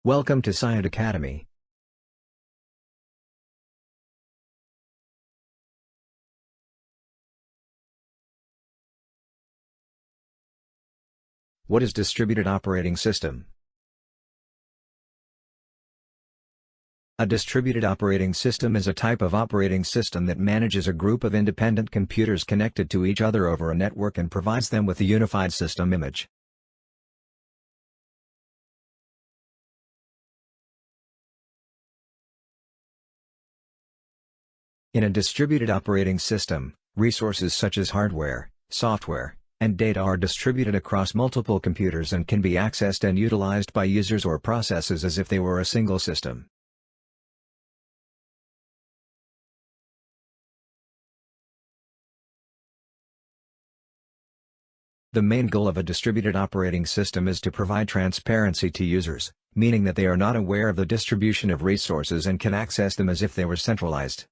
Welcome to Syeadh Academy. What is distributed operating system? A distributed operating system is a type of operating system that manages a group of independent computers connected to each other over a network and provides them with a unified system image. In a distributed operating system, resources such as hardware, software, and data are distributed across multiple computers and can be accessed and utilized by users or processes as if they were a single system. The main goal of a distributed operating system is to provide transparency to users, meaning that they are not aware of the distribution of resources and can access them as if they were centralized.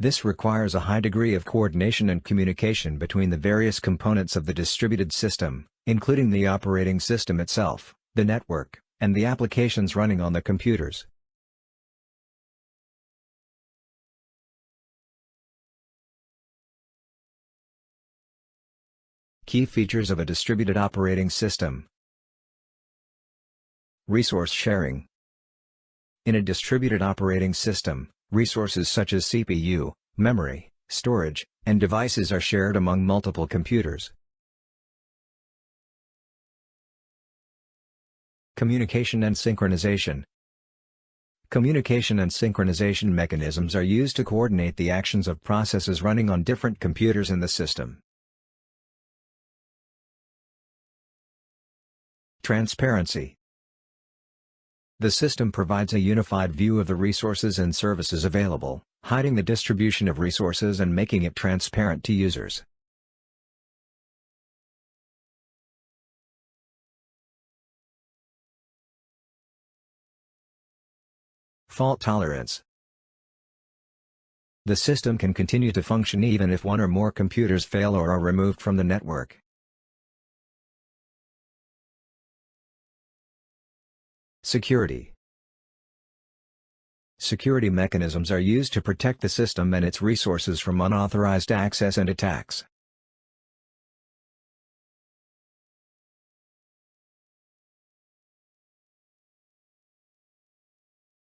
This requires a high degree of coordination and communication between the various components of the distributed system, including the operating system itself, the network, and the applications running on the computers. Key features of a distributed operating system. Resource sharing. In a distributed operating system, resources such as CPU, memory, storage, and devices are shared among multiple computers. Communication and synchronization. Communication and synchronization mechanisms are used to coordinate the actions of processes running on different computers in the system. Transparency. The system provides a unified view of the resources and services available, hiding the distribution of resources and making it transparent to users. Fault tolerance. The system can continue to function even if one or more computers fail or are removed from the network. Security. Security mechanisms are used to protect the system and its resources from unauthorized access and attacks.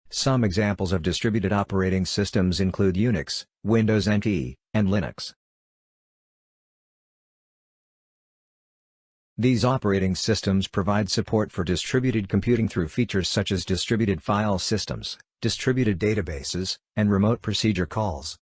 Some examples of distributed operating systems include Unix, Windows NT, and Linux. These operating systems provide support for distributed computing through features such as distributed file systems, distributed databases, and remote procedure calls.